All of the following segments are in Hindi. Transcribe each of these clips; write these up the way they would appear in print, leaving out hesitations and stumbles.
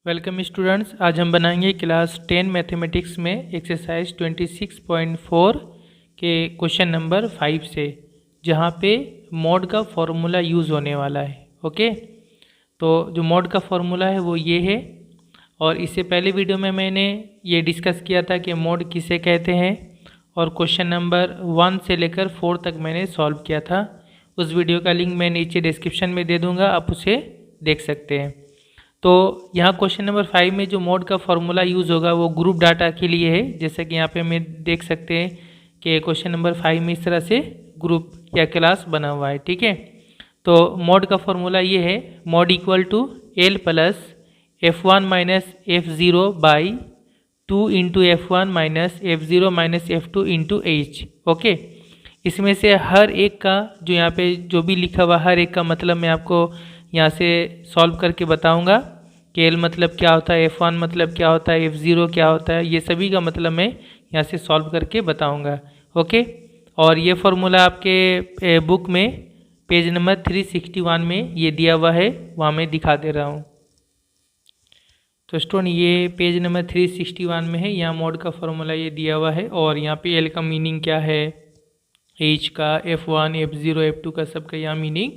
Welcome students. आज हम बनाएंगे क्लास 10 मैथमेटिक्स में एक्सरसाइज 26.4 के क्वेश्चन नंबर 5 से, जहाँ पे मॉड का फॉर्मूला यूज़ होने वाला है। ओके, तो जो मॉड का फॉर्मूला है वो ये है, और इससे पहले वीडियो में मैंने ये डिस्कस किया था कि मॉड किसे कहते हैं, और क्वेश्चन नंबर 1 से लेकर 4 तक मैंने सॉल्व किया था। उस वीडियो का लिंक मैं नीचे डिस्क्रिप्शन में दे दूँगा, आप उसे देख सकते हैं। तो यहाँ क्वेश्चन नंबर 5 में जो मॉड का फॉर्मूला यूज़ होगा वो ग्रुप डाटा के लिए है। जैसा कि यहाँ पे हमें देख सकते हैं कि क्वेश्चन नंबर 5 में इस तरह से ग्रुप या क्लास बना हुआ है। ठीक है, तो मॉड का फॉर्मूला ये है, mode equal to L plus F1 minus F0 by 2 into F1 minus F0 minus F2 into H। Okay, इसमें से हर एक का जो यहाँ पे जो भी लिखा हुआ हर एक का मतलब मैं आपको यहाँ से सॉल्व करके बताऊंगा कि एल मतलब क्या होता है, F1 मतलब क्या होता है, F0 क्या होता है, ये सभी का मतलब मैं यहाँ से सॉल्व करके बताऊंगा। ओके, और ये फॉर्मूला आपके बुक में पेज नंबर 361 में ये दिया हुआ है, वहाँ मैं दिखा दे रहा हूँ। तो स्टूडेंट ये पेज नंबर 361 में है, यहाँ मॉड का फॉर्मूला ये दिया हुआ है, और यहाँ पे एल का मीनिंग क्या है, H का, F1 F0 F2 का सबका यहाँ मीनिंग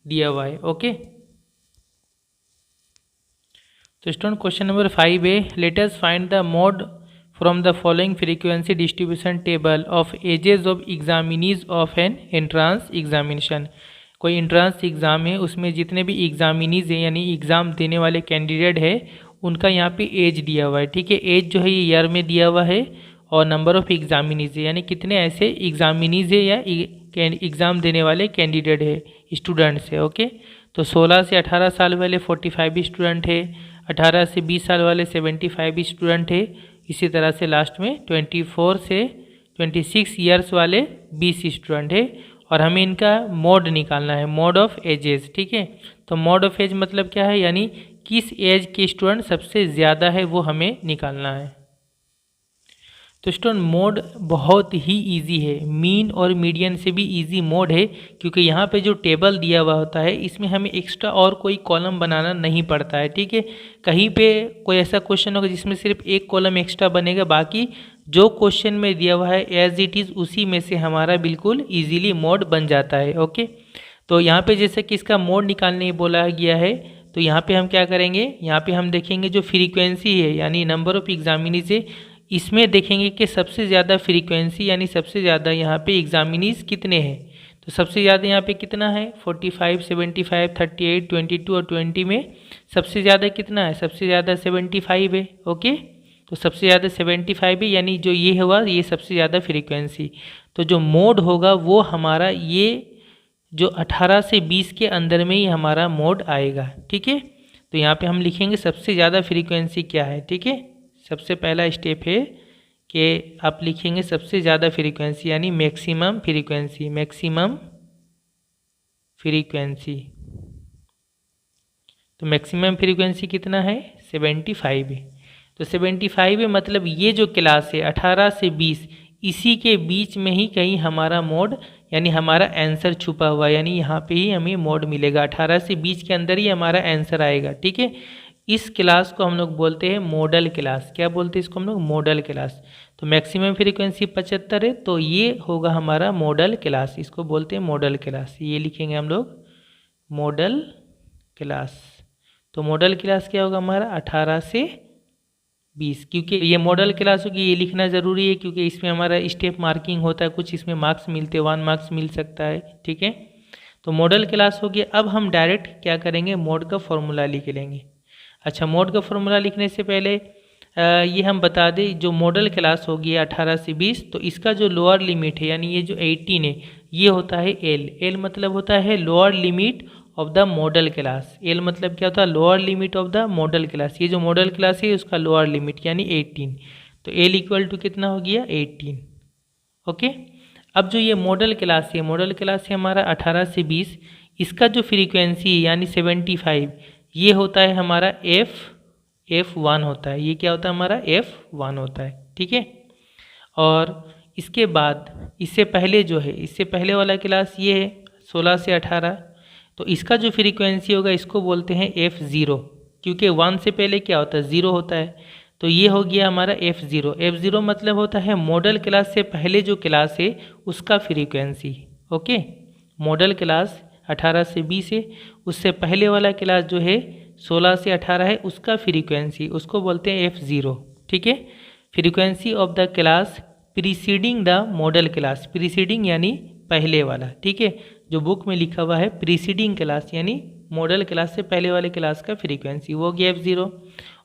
दिया हुआ है। ओके, तो स्टूडेंट क्वेश्चन नंबर 5 है, let us find the mode from the following frequency distribution table of ages of examinees of an entrance examination. कोई एंट्रांस एग्ज़ाम है, उसमें जितने भी एग्जामिनीज हैं यानी एग्ज़ाम देने वाले कैंडिडेट है, उनका यहाँ पे एज दिया हुआ है। ठीक है, एज जो है ये ईयर में दिया हुआ है, और नंबर ऑफ़ एग्जामिनीज है यानी कितने ऐसे एग्जामिनीज है या एग्ज़ाम देने वाले कैंडिडेट है, स्टूडेंट्स है। ओके, तो 16 से 18 साल वाले 45 स्टूडेंट है, 18 से 20 साल वाले 75 स्टूडेंट है, इसी तरह से लास्ट में 24 से 26 ईयर्स वाले 20 स्टूडेंट है, और हमें इनका मोड निकालना है, मोड ऑफ एजेस। ठीक है, तो मोड ऑफ एज मतलब क्या है, यानी किस एज के स्टूडेंट सबसे ज़्यादा है वो हमें निकालना है। तो स्टूडेंट मोड बहुत ही इजी है, मीन और मीडियन से भी इजी मोड है, क्योंकि यहाँ पे जो टेबल दिया हुआ होता है इसमें हमें एक्स्ट्रा और कोई कॉलम बनाना नहीं पड़ता है। ठीक है, कहीं पे कोई ऐसा क्वेश्चन होगा जिसमें सिर्फ एक कॉलम एक्स्ट्रा बनेगा, बाकी जो क्वेश्चन में दिया हुआ है एज इट इज़ उसी में से हमारा बिल्कुल ईजीली मोड बन जाता है। ओके, तो यहाँ पे जैसे कि इसका मोड निकालने बोला गया है, तो यहाँ पे हम क्या करेंगे, यहाँ पे हम देखेंगे जो फ्रीक्वेंसी है यानी नंबर ऑफ एग्जामिनीज है, इसमें देखेंगे कि सबसे ज़्यादा फ्रीक्वेंसी यानी सबसे ज़्यादा यहाँ पे एग्जामिनीज कितने हैं। तो सबसे ज़्यादा यहाँ पे कितना है, 45, 75, 38, 22 और 20 में सबसे ज़्यादा कितना है, सबसे ज़्यादा 75 है। ओके, तो सबसे ज़्यादा 75 है, यानी जो ये हुआ ये सबसे ज़्यादा फ्रीक्वेंसी। तो जो मोड होगा वो हमारा ये जो 18 से 20 के अंदर में ही हमारा मोड आएगा। ठीक है, तो यहाँ पे हम लिखेंगे सबसे ज़्यादा फ्रीक्वेंसी क्या है। ठीक है, सबसे पहला स्टेप है कि आप लिखेंगे सबसे ज़्यादा फ्रीक्वेंसी यानी मैक्सिमम फ्रीक्वेंसी, मैक्सिमम फ्रीक्वेंसी। तो मैक्सिमम फ्रीक्वेंसी कितना है, 75 है। तो 75 है, मतलब ये जो क्लास है 18 से 20 इसी के बीच में ही कहीं हमारा मोड यानी हमारा आंसर छुपा हुआ है, यानी यहाँ पे ही हमें मोड मिलेगा, 18 से 20 के अंदर ही हमारा आंसर आएगा। ठीक है, इस क्लास को हम लोग बोलते हैं मॉडल क्लास। क्या बोलते हैं इसको हम लोग, मॉडल क्लास। तो मैक्सिमम फ्रीक्वेंसी 75 है, तो ये होगा हमारा मॉडल क्लास, इसको बोलते हैं मॉडल क्लास। ये लिखेंगे हम लोग मॉडल क्लास। तो मॉडल क्लास क्या होगा हमारा, 18 से 20। क्योंकि ये मॉडल क्लास होगी, ये लिखना ज़रूरी है क्योंकि इसमें हमारा स्टेप मार्किंग होता है, कुछ इसमें मार्क्स मिलते हैं, 1 मार्क्स मिल सकता है। ठीक है, तो मॉडल क्लास हो गया। अब हम डायरेक्ट क्या करेंगे, मोड का फॉर्मूला लिख लेंगे। अच्छा, मोड का फॉर्मूला लिखने से पहले ये हम बता दें, जो मॉडल क्लास होगी 18 से 20, तो इसका जो लोअर लिमिट है यानी ये जो 18 है ये होता है एल। एल मतलब होता है lower limit of the model class. L मतलब क्या होता है, lower limit of the model class. ये जो मॉडल क्लास है उसका लोअर लिमिट यानी 18। तो एल इक्वल टू कितना हो गया, 18। ओके, अब जो ये मॉडल क्लास है, मॉडल क्लास है हमारा 18 से 20, इसका जो फ्रीक्वेंसी है यानी 75 ये होता है हमारा F1 होता है। ये क्या होता है हमारा, F1 होता है। ठीक है, और इसके बाद इससे पहले जो है, इससे पहले वाला क्लास ये है 16 से 18, तो इसका जो फ्रीक्वेंसी होगा इसको बोलते हैं F0। क्योंकि 1 से पहले क्या होता है, 0 होता है। तो ये हो गया हमारा F0। F0 मतलब होता है मॉडल क्लास से पहले जो क्लास है उसका फ्रीक्वेंसी। ओके, मॉडल क्लास 18 से 20 है, उससे पहले वाला क्लास जो है 16 से 18 है, उसका फ्रीक्वेंसी, उसको बोलते हैं F0। ठीक है, frequency of the class preceding the model class. Preceding यानी पहले वाला, ठीक है, जो बुक में लिखा हुआ है प्रीसीडिंग क्लास यानी मॉडल क्लास से पहले वाले क्लास का फ्रीक्वेंसी, वो हो गया F0।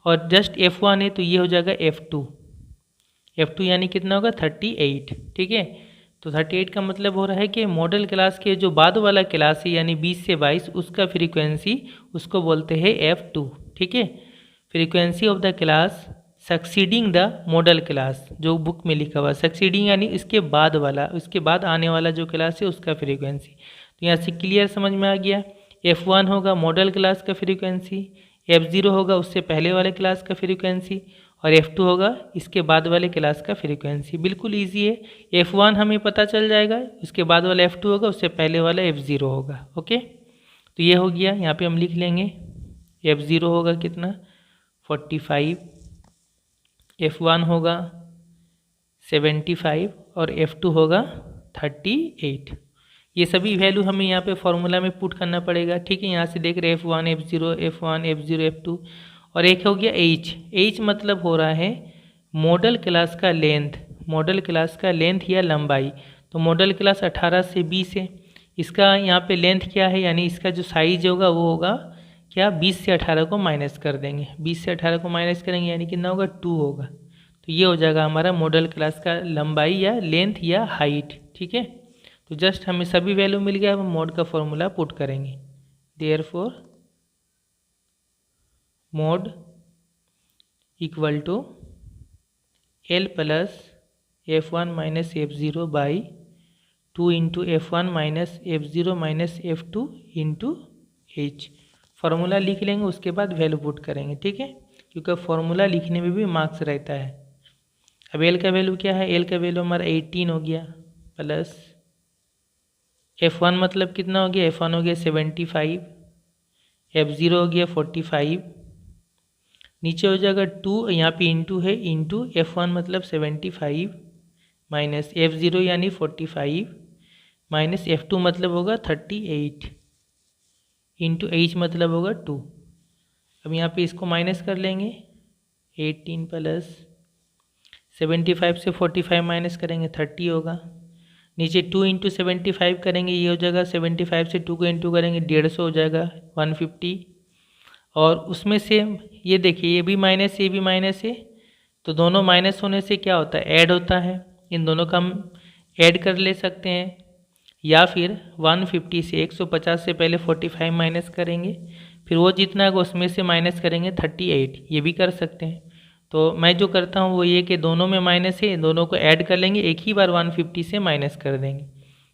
और जस्ट F1 है तो ये हो जाएगा F2। F2 यानी कितना होगा, 38। ठीक है, तो 38 का मतलब हो रहा है कि मॉडल क्लास के जो बाद वाला क्लास है यानी 20 से 22 उसका फ्रीक्वेंसी, उसको बोलते हैं F2। ठीक है, frequency of the class succeeding the model class, जो बुक में लिखा हुआ सक्सीडिंग यानी इसके बाद वाला, उसके बाद आने वाला जो क्लास है उसका फ्रीक्वेंसी। तो यहाँ से क्लियर समझ में आ गया। F1 होगा मॉडल क्लास का फ्रीक्वेंसी, F0 होगा उससे पहले वाले क्लास का फ्रीक्वेंसी, और F2 होगा इसके बाद वाले क्लास का फ्रीक्वेंसी। बिल्कुल इजी है। F1 हमें पता चल जाएगा, उसके बाद वाला F2 होगा, उससे पहले वाला F0 होगा। ओके, तो ये हो गया। यहाँ पे हम लिख लेंगे F0 होगा कितना, 45, F1 होगा 75 और F2 होगा 38। ये सभी वैल्यू हमें यहाँ पे फॉर्मूला में पुट करना पड़ेगा। ठीक है, यहाँ से देख रहे F1 F0 F1 F0 F2, और एक हो गया H मतलब हो रहा है मॉडल क्लास का लेंथ, मॉडल क्लास का लेंथ या लंबाई। तो मॉडल क्लास 18 से 20 है, इसका यहाँ पे लेंथ क्या है, यानी इसका जो साइज होगा वो होगा क्या, 20 से 18 को माइनस कर देंगे, 20 से 18 को माइनस करेंगे यानी कितना होगा, 2 होगा। तो ये हो जाएगा हमारा मॉडल क्लास का लंबाई या लेंथ या हाइट। ठीक है, तो जस्ट हमें सभी वैल्यू मिल गया, अब हम मॉड का फॉर्मूला पुट करेंगे। Therefore mode equal to L plus F1 minus F0 by 2 into F1 minus F0 minus F2 into H। Formula लिख लेंगे, उसके बाद वैल्यू पुट करेंगे। ठीक है, क्योंकि फार्मूला लिखने में भी मार्क्स रहता है। अब L का वैल्यू क्या है, L का वैल्यू हमारा 18 हो गया, प्लस F1 मतलब कितना हो गया, F1 हो गया 75, F0 हो गया 45, नीचे हो जाएगा 2, यहाँ पे इंटू है, इंटू F1 मतलब 75 माइनस F0 यानी 45 माइनस F2 मतलब होगा 38 इंटू H मतलब होगा 2। अब यहाँ पे इसको माइनस कर लेंगे, 18 प्लस 75 से 45 माइनस करेंगे 30 होगा, नीचे 2 इंटू 75 करेंगे, ये हो जाएगा 75 से 2 को इंटू करेंगे 150 हो जाएगा 150। और उसमें से ये देखिए ये भी माइनस है, ये भी माइनस है, तो दोनों माइनस होने से क्या होता है, ऐड होता है। इन दोनों का हम ऐड कर ले सकते हैं, या फिर 150 से 150 से पहले 45 माइनस करेंगे, फिर वो जितना है उसमें से माइनस करेंगे 38, ये भी कर सकते हैं। तो मैं जो करता हूँ वो ये कि दोनों में माइनस है, दोनों को ऐड कर लेंगे, एक ही बार 150 से माइनस कर देंगे,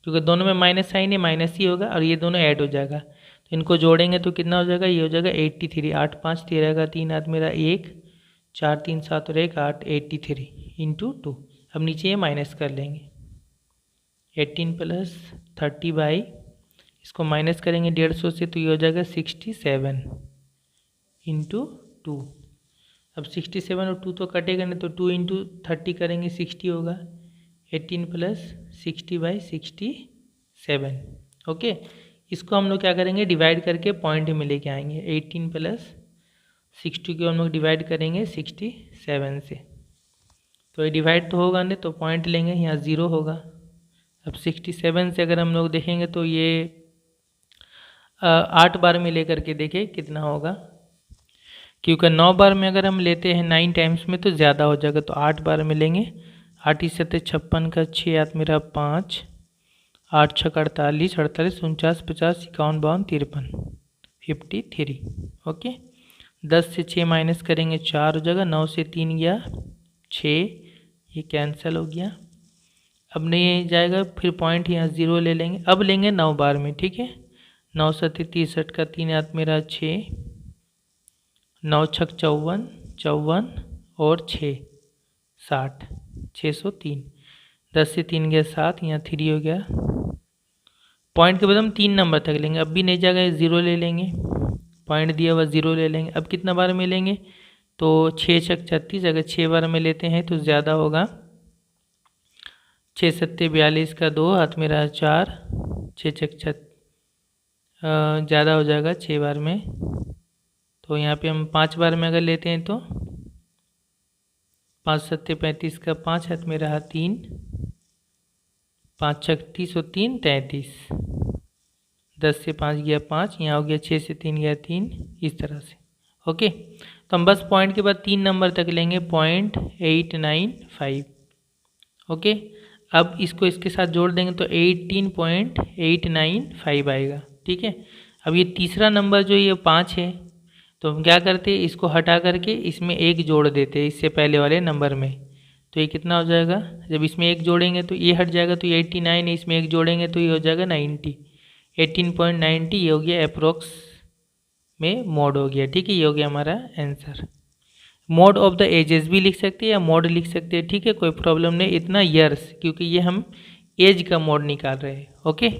क्योंकि दोनों में माइनस साइन है, माइनस ही होगा, और ये दोनों ऐड हो जाएगा। तो इनको जोड़ेंगे तो कितना हो जाएगा, ये हो जाएगा 83, 8 5 13 का 3 हाथ मेरा 1, 4 3 7 और 1 8, 83 इंटू 2। अब नीचे ये माइनस कर लेंगे, 18 प्लस 30 बाई, इसको माइनस करेंगे 150 से, तो ये हो जाएगा 67 इंटू 2। अब 67 और 2 तो कटेगा नहीं, तो 2 इंटू 30 करेंगे 60 होगा, 18 प्लस 60 बाई 67। ओके, इसको हम लोग क्या करेंगे, डिवाइड करके पॉइंट में लेके आएंगे। 18 प्लस 60 को हम लोग डिवाइड करेंगे 67 से, तो ये डिवाइड तो होगा नहीं, तो पॉइंट लेंगे, यहाँ 0 होगा। अब 67 से अगर हम लोग देखेंगे तो ये 8 बार में लेकर के देखें कितना होगा, क्योंकि 9 बार में अगर हम लेते हैं 9 टाइम्स में तो ज़्यादा हो जाएगा, तो 8 बार में लेंगे। 8 इस 56 का 6 हाथ मेरा 5, 8 6 48, 48 49 50 51 52 53 53। ओके, 10 से 6 माइनस करेंगे 4 हो जाएगा, 9 से 3 गया 6, ये कैंसिल हो गया। अब नहीं जाएगा, फिर पॉइंट यहाँ 0 ले लेंगे। अब लेंगे 9 बार में, ठीक है, 9 7 63 का 3 हाथ मेरा 6, 9 6 54 54 और 6 60, 603, 10 से 3 गया 7, यहाँ 3 हो गया। पॉइंट के बाद हम 3 नंबर तक लेंगे, अब भी नहीं जाएगा 0 ले लेंगे, पॉइंट दिया हुआ 0 ले लेंगे। अब कितना बार में लेंगे, तो 6 छक 36, अगर 6 बार में लेते हैं तो ज़्यादा होगा। 6 सत्ते 42 का 2, हाथ में रहा 4, 6 छक ज़्यादा हो जाएगा 6 बार में, तो यहाँ पे हम 5 बार में अगर लेते हैं तो 5 सत्ते 35 का 5, हाथ में रहा 3, 5 छक 30 और 3 33, 10 से 5 गया 5, यहाँ हो गया 6 से 3 गया 3, इस तरह से। ओके, तो हम बस पॉइंट के बाद 3 नंबर तक लेंगे, 0.895। ओके, अब इसको इसके साथ जोड़ देंगे तो 18.895 आएगा। ठीक है, अब ये तीसरा नंबर जो ये 5 है, तो हम क्या करते हैं, इसको हटा करके इसमें 1 जोड़ देते हैं इससे पहले वाले नंबर में, तो ये कितना हो जाएगा, जब इसमें 1 जोड़ेंगे तो ये हट जाएगा, तो ये 89 है, इसमें 1 जोड़ेंगे तो ये हो जाएगा 90, 18.90, ये हो गया अप्रोक्स में मोड हो गया। ठीक है, ये हो गया हमारा answer. Mode of the ages भी लिख सकते हैं या मोड लिख सकते हैं, ठीक है, कोई प्रॉब्लम नहीं, इतना ईयर्स, क्योंकि ये हम एज का मोड निकाल रहे हैं। ओके,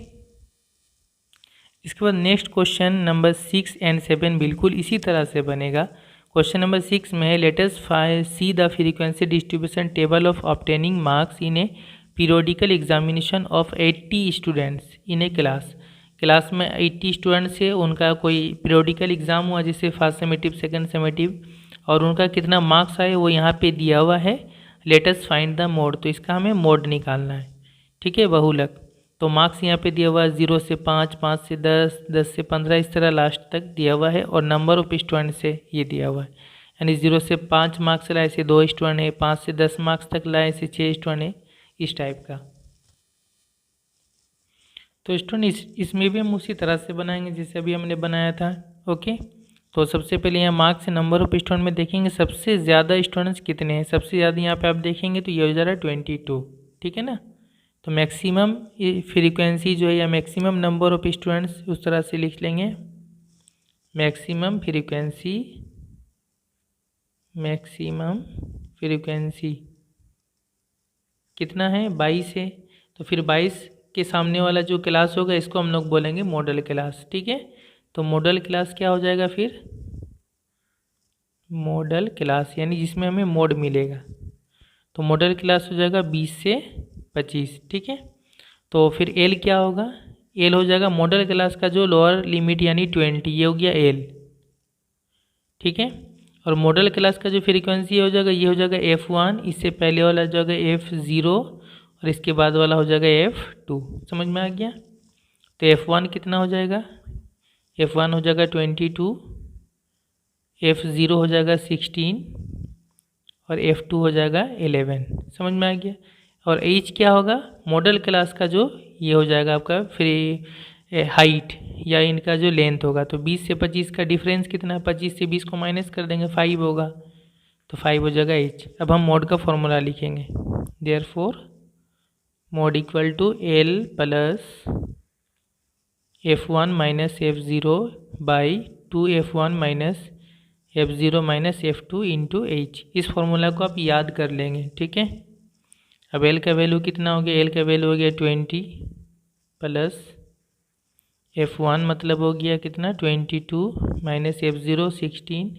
इसके बाद नेक्स्ट क्वेश्चन नंबर 6 एंड 7 बिल्कुल इसी तरह से बनेगा। क्वेश्चन नंबर 6 में है, let us see the frequency distribution table of obtaining marks in A periodical examination of 80 students in A class में 80 स्टूडेंट्स है, उनका कोई पीरियोडिकल एग्जाम हुआ, जैसे फर्स्ट सेमेटिव सेकंड सेमेटिव, और उनका कितना मार्क्स आए वो यहाँ पे दिया हुआ है। Let us find the mode, तो इसका हमें मोड निकालना है। ठीक है, बहुलक, तो मार्क्स यहाँ पे दिया हुआ है 0 से 5, 5 से 10, 10 से 15, इस तरह लास्ट तक दिया हुआ है, और नंबर ऑफ स्टूडेंट से ये दिया हुआ है, यानी 0 से 5 मार्क्स लाए ऐसे 2 स्टूडेंट है, 5 से 10 मार्क्स तक लाए ऐसे 6 स्टूडेंट है, इस टाइप का। तो स्टूडेंट इसमें भी हम उसी तरह से बनाएंगे जैसे अभी हमने बनाया था। ओके, तो सबसे पहले यहाँ मार्क्स से नंबर ऑफ स्टूडेंट में देखेंगे सबसे ज़्यादा स्टूडेंट्स कितने हैं, सबसे ज़्यादा यहाँ पे आप देखेंगे तो ये हो जा रहा है 22। ठीक है ना, तो मैक्सिमम फ्रीक्वेंसी जो है या मैक्सिमम नंबर ऑफ स्टूडेंट्स उस तरह से लिख लेंगे, मैक्सिमम फ्रीक्वेंसी कितना है, 22 है, तो फिर 22 के सामने वाला जो क्लास होगा इसको हम लोग बोलेंगे मॉडल क्लास। ठीक है, तो मॉडल क्लास क्या हो जाएगा फिर, मॉडल क्लास यानी जिसमें हमें मोड मिलेगा, तो मॉडल क्लास हो जाएगा 20 से 25। ठीक है, तो फिर एल क्या होगा, एल हो जाएगा मॉडल क्लास का जो लोअर लिमिट यानी 20, ये हो गया एल। ठीक है, और मॉडल क्लास का जो फ्रीक्वेंसी हो जाएगा ये हो जाएगा F1, इससे पहले वाला हो जाएगा F0, और इसके बाद वाला हो जाएगा F2। समझ में आ गया, तो F1 कितना हो जाएगा, F1 हो जाएगा 22, F0 हो जाएगा 16, और F2 हो जाएगा 11। समझ में आ गया, और H क्या होगा, मॉडल क्लास का जो ये हो जाएगा आपका फ्री हाइट या इनका जो लेंथ होगा, तो 20 से 25 का डिफरेंस कितना है, 25 से 20 को माइनस कर देंगे 5 होगा, तो 5 हो जाएगा H। अब हम मोड का फॉर्मूला लिखेंगे, therefore mode equal to L plus F1 minus F0 by 2F1 minus F0 minus F2 into H। इस फॉर्मूला को आप याद कर लेंगे। ठीक है, अब L का वैल्यू कितना हो गया, L का वैल्यू हो गया 20 प्लस F1 मतलब हो गया कितना 22 माइनस F0 16,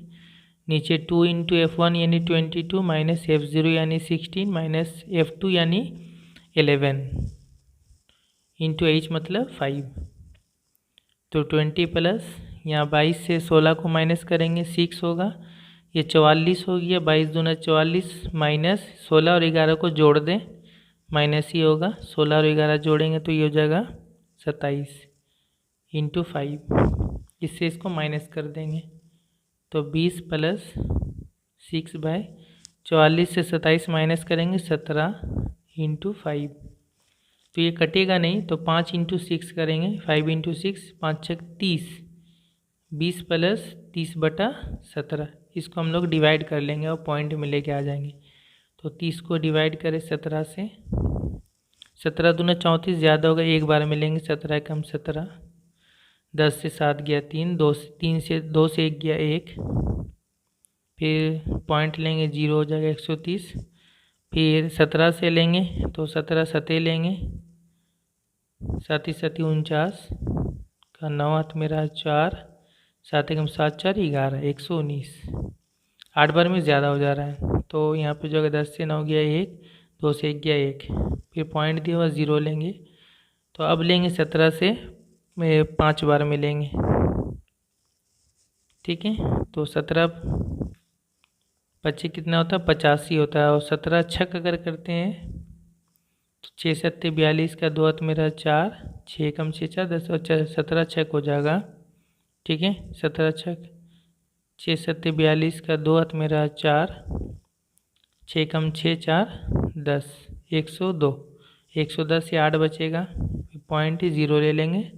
नीचे 2 इंटू F1 यानी 22 माइनस F0 यानी 16 माइनस F2 यानी 11 इंटू H मतलब 5, तो 20 प्लस यहाँ 22 से 16 को माइनस करेंगे 6 होगा, ये 44 हो गया, 22 दूना 44 माइनस 16 और 11 को जोड़ दें माइनस ही होगा, 16 और 11 जोड़ेंगे तो ये हो जाएगा 27 इंटू 5, इससे इसको माइनस कर देंगे, तो 20 प्लस 6 बाय 44 से 27 माइनस करेंगे 17 इंटू 5, तो ये कटेगा नहीं, तो 5 इंटू 6 करेंगे, 5 इंटू 6, 5 6 30, 20 प्लस 30/17, इसको हम लोग डिवाइड कर लेंगे और पॉइंट में लेके आ जाएंगे, तो 30 को डिवाइड करें 17 से, 17 दूना 34 ज़्यादा होगा, एक बार में लेंगे, 17 कम 17, 10 से 7 गया 3, 2 से 1 गया 1, फिर पॉइंट लेंगे 0 हो जाएगा 130, फिर 17 से लेंगे तो 17 सतह लेंगे, 7 7 49 का 9 हाथ में रहा 4, 7 एकम 7 4 11, 119। 8 बार में ज़्यादा हो जा रहा है, तो यहाँ पे जो अगर 10 से 9 गया 1, 2 से 1 गया 1, फिर पॉइंट दिया हुआ 0 लेंगे। तो अब लेंगे 17 से 5 बार में लेंगे, ठीक है। तो 17 25 कितना होता है, 85 होता है। और 17 छक अगर करते हैं तो 6 7 42 का 2 हाथ मेरा 4, 6 कम 6 4 10 और 17 छक हो जाएगा, ठीक है। 17 छक 6 7 42 का 2 हाथ मेरा 4, 6 कम 6 4 10, 102, 110 से 8 बचेगा, पॉइंट 0 ले लेंगे,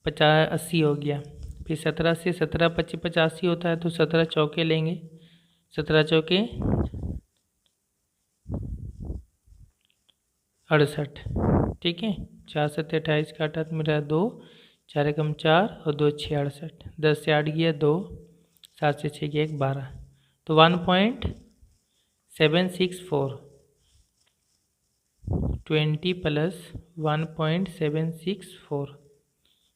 50 80 हो गया। फिर 17 से 17 25 85 होता है, तो 17 चौके लेंगे, 17 चौके 68, ठीक है। 4 7 28 का 8 मेरा 2, 4 एकम 4 और 2 6 68, 10 से 8 गया 2, 7 से 6 गया 1 12, तो 1.764, 20 प्लस 1.764,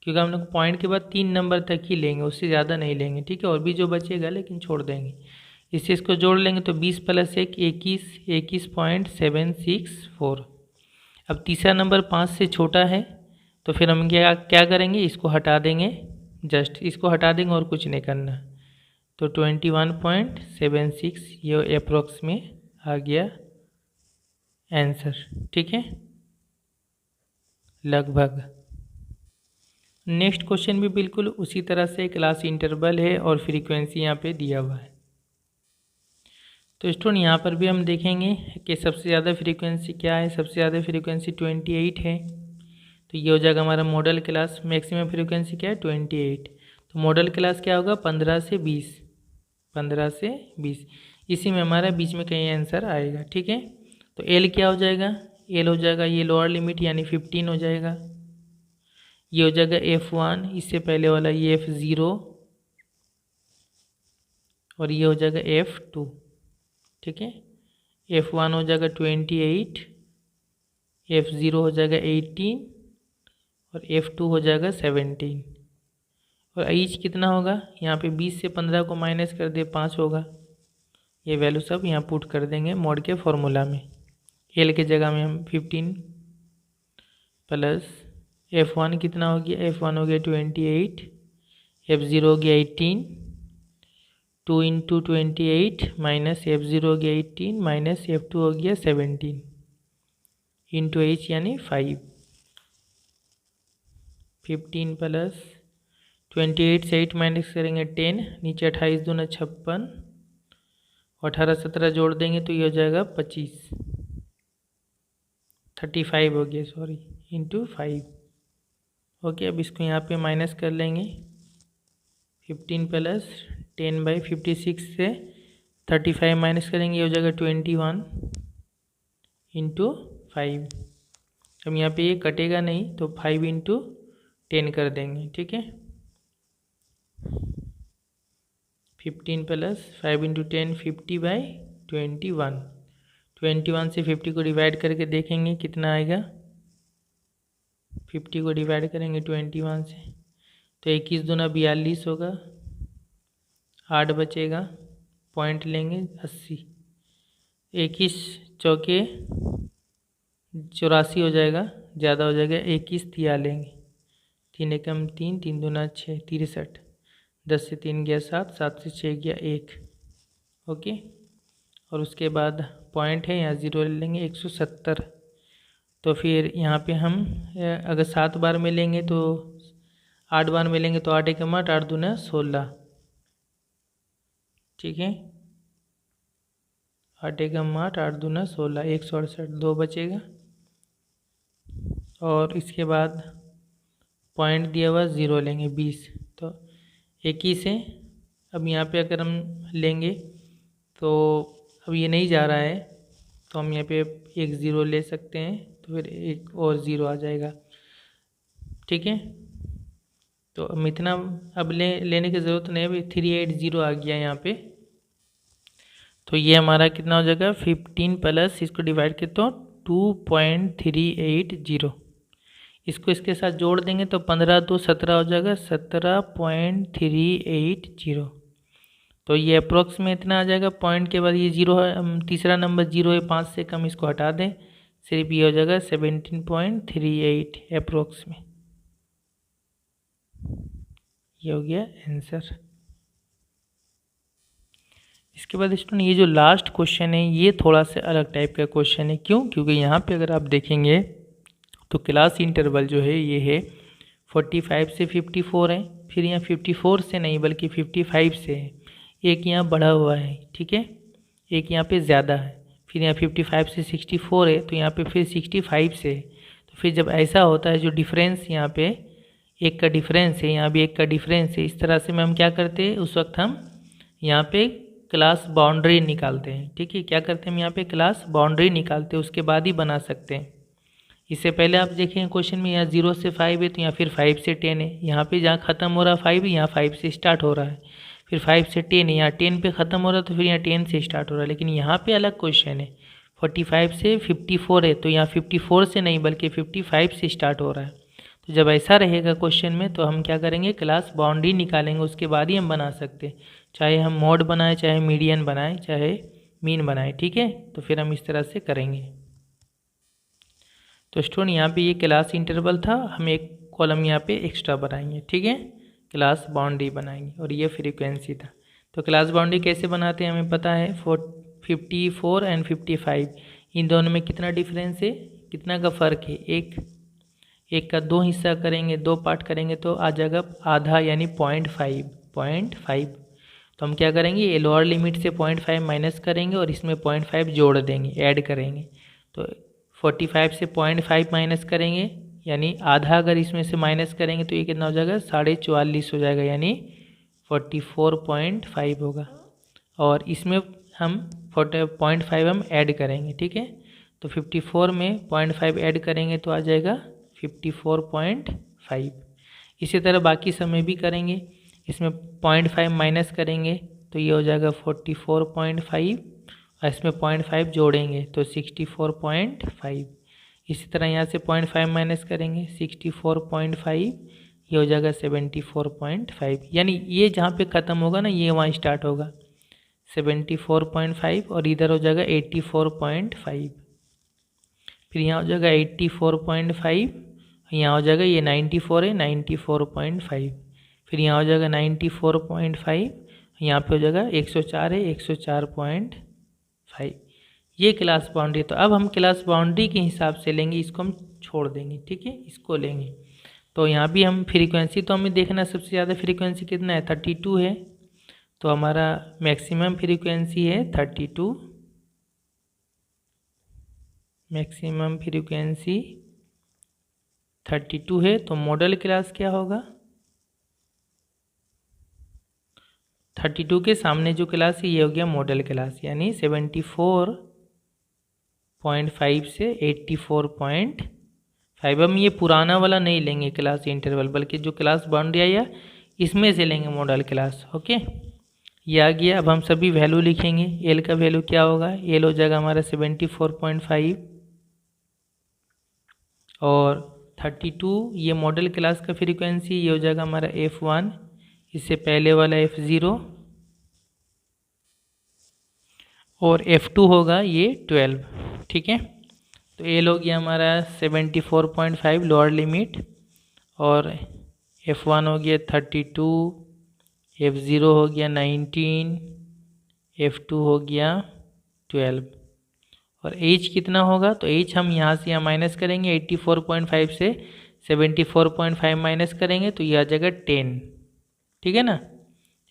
क्योंकि हम लोग पॉइंट के बाद 3 नंबर तक ही लेंगे, उससे ज़्यादा नहीं लेंगे, ठीक है। और भी जो बचेगा लेकिन छोड़ देंगे। इससे इसको जोड़ लेंगे तो 20 प्लस 1 21, 21.764। अब तीसरा नंबर 5 से छोटा है, तो फिर हम क्या क्या करेंगे, इसको हटा देंगे, जस्ट इसको हटा देंगे और कुछ नहीं करना। तो 21.76 ये अप्रोक्स में आ गया आंसर, ठीक है, लगभग। नेक्स्ट क्वेश्चन भी बिल्कुल उसी तरह से क्लास इंटरवल है और फ्रीक्वेंसी यहाँ पे दिया हुआ है। तो स्टूडेंट यहाँ पर भी हम देखेंगे कि सबसे ज़्यादा फ्रीक्वेंसी क्या है। सबसे ज़्यादा फ्रीक्वेंसी 28 है, तो ये हो जाएगा हमारा मॉडल क्लास। मैक्सिमम फ्रीक्वेंसी क्या है, 28। तो मॉडल क्लास क्या होगा, 15 से 20, 15 से 20, इसी में हमारा बीच में कहीं आंसर आएगा, ठीक है। तो एल क्या हो जाएगा, एल हो जाएगा ये लोअर लिमिट यानी 15 हो जाएगा। ये हो जाएगा F1, इससे पहले वाला ये F0, और ये हो जाएगा F2, ठीक है। F1 हो जाएगा 28, F0 हो जाएगा 18 और F2 हो जाएगा 17। और एच कितना होगा, यहाँ पे 20 से 15 को माइनस कर दे 5 होगा। ये वैल्यू सब यहाँ पुट कर देंगे मोड के फॉर्मूला में। एल के जगह में हम 15 प्लस F1 कितना हो गया, F1 हो गया 28, F0 हो गया 18, 2 इंटू 28 माइनस F0 हो गया 18 माइनस F2 हो गया 17 इंटू एच यानी 5, 15 प्लस 28 से 8 माइनस करेंगे 10, नीचे 28 दूना 56, 18 17 जोड़ देंगे तो ये हो जाएगा 25, 35 हो गया सॉरी, इंटू 5। ओके, अब इसको यहाँ पे माइनस कर लेंगे, 15 प्लस 10/56 से 35 माइनस करेंगे, ये हो जाएगा 21 इंटू 5। अब यहाँ पे ये कटेगा नहीं तो 5 इंटू 10 कर देंगे, ठीक है। 15 प्लस 5 इंटू 10 50/21, 21 से 50 को डिवाइड करके देखेंगे कितना आएगा। 50 को डिवाइड करेंगे 21 से तो 21 दूना 42 होगा, 8 बचेगा, पॉइंट लेंगे 80, 21 चौके 84 हो जाएगा, ज़्यादा हो जाएगा, 21 तिया लेंगे, 3 एकम 3, 3 दूना 6 63, 10 से 3 गया 7, 7 से 6 गया 1, ओके। और उसके बाद पॉइंट है यहाँ 0 ले लेंगे 170। तो फिर यहाँ पे हम अगर 7 बार में लेंगे तो 8 बार में लेंगे तो 8 एकम 8, 8 दूना 16, ठीक है। 8 एकम 8, 8 दूना 16, 168, 2 बचेगा। और इसके बाद पॉइंट दिया हुआ 0 लेंगे 20, तो 21 है। अब यहाँ पे अगर हम लेंगे तो अब ये नहीं जा रहा है तो हम यहाँ पे एक 0 ले सकते हैं, तो फिर एक और 0 आ जाएगा, ठीक है। तो हम इतना अब लेने की ज़रूरत नहीं है, अभी 380 आ गया यहाँ पे। तो ये हमारा कितना हो जाएगा, 15 प्लस इसको डिवाइड किया तो 2.380, इसको इसके साथ जोड़ देंगे तो 15 2 17 हो जाएगा 17.380। तो ये अप्रोक्स में इतना आ जाएगा। पॉइंट के बाद ये जीरो है, तीसरा नंबर जीरो है, 5 से कम इसको हटा दें, सिर्फ ये हो जाएगा 17.38 अप्रोक्स में। ये हो गया आंसर। इसके बाद स्टूडेंट ये जो लास्ट क्वेश्चन है ये थोड़ा सा अलग टाइप का क्वेश्चन है। क्यों? क्योंकि यहाँ पे अगर आप देखेंगे तो क्लास इंटरवल जो है ये है 45 से 54 है, फिर यहाँ 54 से नहीं बल्कि 55 से है, एक यहाँ बढ़ा हुआ है, ठीक है, एक यहाँ पे ज़्यादा है, फिर यहाँ 55 से 64 है, तो यहाँ पे फिर 65 से है। तो फिर जब ऐसा होता है जो डिफरेंस यहाँ पे एक का डिफरेंस है, यहाँ भी एक का डिफरेंस है, इस तरह से में हम क्या करते हैं उस वक्त हम यहाँ पे क्लास बाउंड्री निकालते हैं। ठीक है, क्या करते हैं हम यहाँ पे क्लास बाउंड्री निकालते हैं, उसके बाद ही बना सकते हैं। इससे पहले आप देखें क्वेश्चन में यहाँ 0 से 5 है, तो यहाँ फिर 5 से 10 है, यहाँ पे जहाँ ख़त्म हो रहा है 5 है, यहाँ 5 से स्टार्ट हो रहा है, फिर 5 से 10 है, यहाँ 10 पे ख़त्म हो रहा है, तो फिर यहाँ 10 से स्टार्ट हो रहा है। लेकिन यहाँ पे अलग क्वेश्चन है, 45 से 54 है, तो यहाँ 54 से नहीं बल्कि 55 से स्टार्ट हो रहा है। तो जब ऐसा रहेगा क्वेश्चन में तो हम क्या करेंगे, क्लास बाउंड्री निकालेंगे, उसके बाद ही हम बना सकते हैं, चाहे हम मॉड बनाएं, चाहे मीडियन बनाएं, चाहे मीन बनाएं। ठीक है, तो फिर हम इस तरह से करेंगे। तो स्टूडेंट यहाँ पे ये क्लास इंटरवल था, हम एक कॉलम यहाँ पे एक्स्ट्रा बनाएंगे। ठीक है, क्लास बाउंड्री बनाएंगे, और ये फ्रीक्वेंसी था। तो क्लास बाउंड्री कैसे बनाते हैं हमें पता है, 54 एंड 55 इन दोनों में कितना डिफरेंस है, कितना का फ़र्क है, एक का 2 हिस्सा करेंगे, 2 पार्ट करेंगे तो आ जाएगा आधा, यानी 0.5। तो हम क्या करेंगे, ये लोअर लिमिट से 0.5 माइनस करेंगे और इसमें 0.5 जोड़ देंगे, ऐड करेंगे। तो 45 से 0.5 माइनस करेंगे, यानी आधा अगर इसमें से माइनस करेंगे तो ये कितना हो जाएगा, 44.5 हो जाएगा, यानी 44.5 होगा। और इसमें हम 0.5 हम ऐड करेंगे। ठीक है, तो 54 में 0.5 ऐड करेंगे तो आ जाएगा 54.5। इसी तरह बाकी सब में भी करेंगे, इसमें 0.5 माइनस करेंगे तो ये हो जाएगा 44.5, और इसमें 0.5 जोड़ेंगे तो 64.5। इसी तरह यहाँ से 0.5 माइनस करेंगे 64.5, ये हो जाएगा 74.5। यानी ये जहाँ पे ख़त्म होगा ना, ये वहाँ स्टार्ट होगा 74.5, और इधर हो जाएगा 84.5, फिर यहाँ हो जाएगा 84.5, यहाँ हो जाएगा ये 94 है 94.5, फिर यहाँ हो जाएगा 94.5, यहाँ पे हो जाएगा 104 है 104.5। ये क्लास बाउंड्री। तो अब हम क्लास बाउंड्री के हिसाब से लेंगे, इसको हम छोड़ देंगे। ठीक है, इसको लेंगे। तो यहाँ भी हम फ्रीक्वेंसी तो हमें देखना सबसे ज़्यादा फ्रीक्वेंसी कितना है, 32 है, तो हमारा मैक्सिमम फ्रीक्वेंसी है 32, मैक्सिमम फ्रीक्वेंसी 32 है। तो मॉडल क्लास क्या होगा, 32 के सामने जो क्लास है ये हो गया मॉडल क्लास, यानी 74.5 से 84.5। हम ये पुराना वाला नहीं लेंगे क्लास इंटरवल, बल्कि जो क्लास बाउंड्री आया इसमें से लेंगे मॉडल क्लास। ओके, ये आ गया। अब हम सभी वैल्यू लिखेंगे। एल का वैल्यू क्या होगा, एल हो जाएगा हमारा 74.5, और 32 ये मॉडल क्लास का फ्रीक्वेंसी, ये हो जाएगा हमारा F1, इससे पहले वाला F0, और F2 होगा ये 12। ठीक है, तो एल हो गया हमारा 74.5 लोअर लिमिट, और F1 हो गया 32, F0 हो गया 19, F2 हो गया 12, और H कितना होगा, तो H हम यहाँ से यहाँ माइनस करेंगे, 84.5 से 74.5 माइनस करेंगे तो ये आ जाएगा 10। ठीक है ना,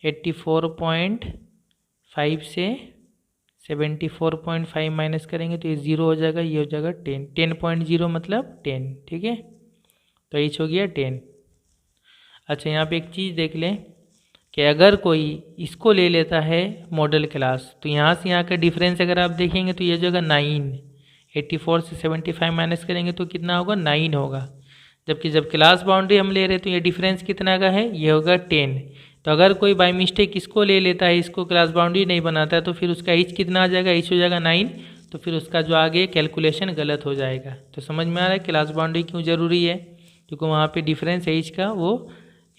84.5 से 74.5 माइनस करेंगे तो ये 0 हो जाएगा, ये हो जाएगा 10, 10.0 मतलब 10। ठीक है, तो H हो गया 10। अच्छा, यहाँ पे एक चीज़ देख लें कि अगर कोई इसको ले लेता है मॉडल क्लास, तो यहाँ से यहाँ का डिफरेंस अगर आप देखेंगे तो ये जो होगा 9, 84 से 75 माइनस करेंगे तो कितना होगा, 9 होगा। जबकि जब क्लास बाउंड्री हम ले रहे हैं तो ये डिफरेंस कितना का है, ये होगा 10। तो अगर कोई बाय मिस्टेक इसको ले लेता है, इसको क्लास बाउंड्री नहीं बनाता है, तो फिर उसका एच कितना आ जाएगा, एच हो जाएगा 9, तो फिर उसका जो आगे कैलकुलेशन गलत हो जाएगा। तो समझ में आ रहा है क्लास बाउंड्री क्यों ज़रूरी है। क्योंकि वहाँ पे डिफरेंस एज का वो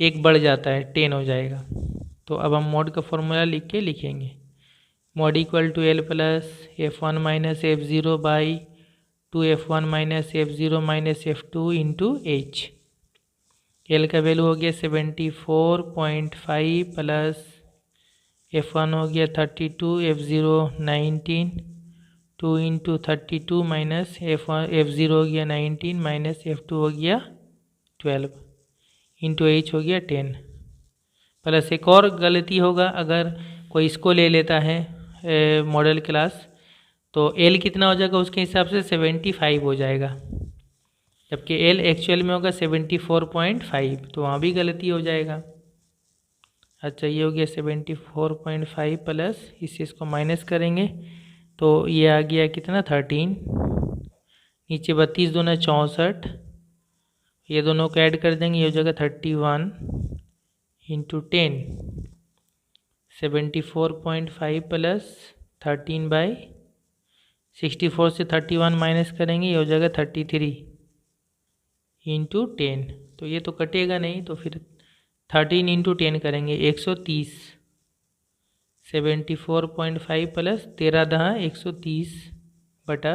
एक बढ़ जाता है, 10 हो जाएगा। तो अब हम मोड का फॉर्मूला लिख के लिखेंगे, mode equal to L plus F1 minus F0 by 2F1 minus F0 minus F2 into H. L का वैल्यू हो गया 74.5 प्लस F1 हो गया 32, F0 19, 2 इंटू 32 माइनस F0 हो गया 19 माइनस F2 हो गया 12 इंटू एच हो गया 10। प्लस एक और गलती होगा, अगर कोई इसको ले लेता है मॉडल क्लास, तो एल कितना हो जाएगा उसके हिसाब से 75 हो जाएगा, जबकि एल एक्चुअल में होगा 74.5, तो वहाँ भी गलती हो जाएगा। अच्छा, ये हो गया 74.5 प्लस, इससे इसको माइनस करेंगे तो ये आ गया कितना 13, नीचे 32 दूना 64, ये दोनों को ऐड कर देंगे, ये हो जाएगा 31 इंटू 10, 74.5 प्लस 13 बाई 64 से 31 माइनस करेंगे, ये हो जाएगा 33 इंटू 10, तो ये तो कटेगा नहीं, तो फिर 13 इंटू 10 करेंगे 130, 74.5 प्लस 13 दहा 130 बटा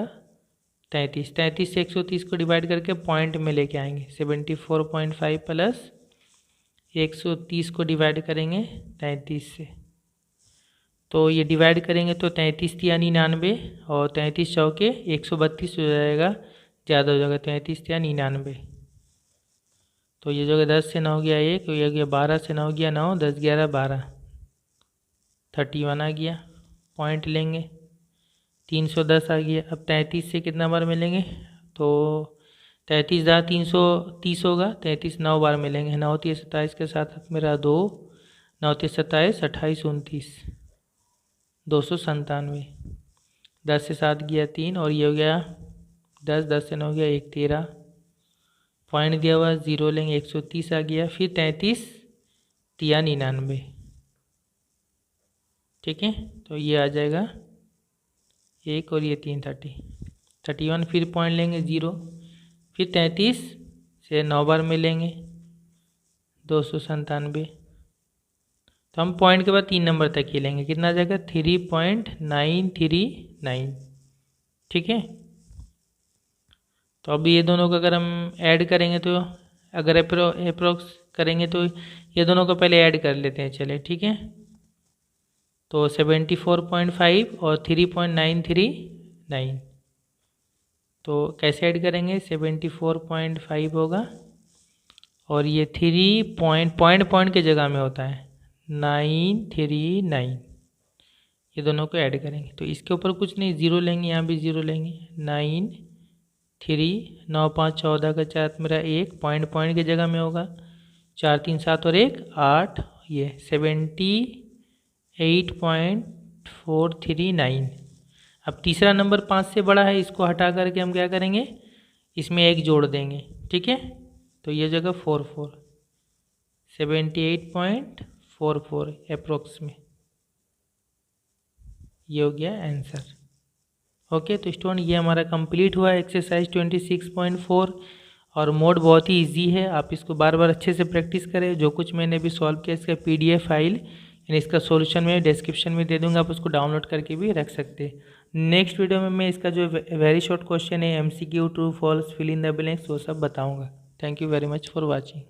33, 33 से 130 को डिवाइड करके पॉइंट में लेके आएंगे, 74.5 प्लस 130 को डिवाइड करेंगे 33 से, तो ये डिवाइड करेंगे तो 33 या 99 और 33 चौके 132 हो जाएगा, ज़्यादा हो जाएगा, 33 या 99, तो ये जो है 10 से 9 हो गया 1, ये हो गया 12 से 9 हो गया 9, 10 11 12, 31 आ गया, पॉइंट लेंगे, 310 आ गया। अब 33 से कितना बार मिलेंगे, तो 33 दहा 330 होगा, 33 9 बार मिलेंगे, 9 3 27 के साथ मेरा 2, 9 3 27 28 29 297, 10 से 7 गया 3, और ये हो गया 10, 10 से 9 गया 1 13, पॉइंट दिया हुआ 0 लेंगे, 130 आ गया, फिर 33 या 99, ठीक है, तो ये आ जाएगा 1 और ये 3 31, फिर पॉइंट लेंगे 0, फिर 33 से 9 बार मिलेंगे 297, तो हम पॉइंट के बाद 3 नंबर तक ही लेंगे, कितना आ जाएगा 3.939, ठीक है। तो अभी ये दोनों को अगर हम ऐड करेंगे, तो अगर अप्रोक्स करेंगे तो ये दोनों को पहले ऐड कर लेते हैं, चले ठीक है। तो 74.5 और 3.939, तो कैसे ऐड करेंगे, 74.5 होगा और ये 3 पॉइंट के जगह में होता है 939, ये दोनों को ऐड करेंगे, तो इसके ऊपर कुछ नहीं, 0 लेंगे, यहाँ भी 0 लेंगे, 9 3 9 5 14 का 4 मेरा 1, पॉइंट के जगह में होगा, 4 3 7 और 1 8, ये 78.439। अब तीसरा नंबर 5 से बड़ा है, इसको हटा करके हम क्या करेंगे, इसमें 1 जोड़ देंगे, ठीक है, तो ये जगह 44, 78.44 अप्रोक्स में, ये हो गया आंसर। ओके, तो स्टूडेंट ये हमारा कंप्लीट हुआ एक्सरसाइज 26.4, और मोड बहुत ही इजी है, आप इसको बार बार अच्छे से प्रैक्टिस करें। जो कुछ मैंने भी सॉल्व किया इसका PDF फाइल यानी इसका सॉल्यूशन में डिस्क्रिप्शन में दे दूंगा, आप उसको डाउनलोड करके भी रख सकते हैं। नेक्स्ट वीडियो में मैं इसका जो वेरी शॉर्ट क्वेश्चन है MCQ true false fill in the blanks वो सब बताऊँगा। Thank you very much for watching.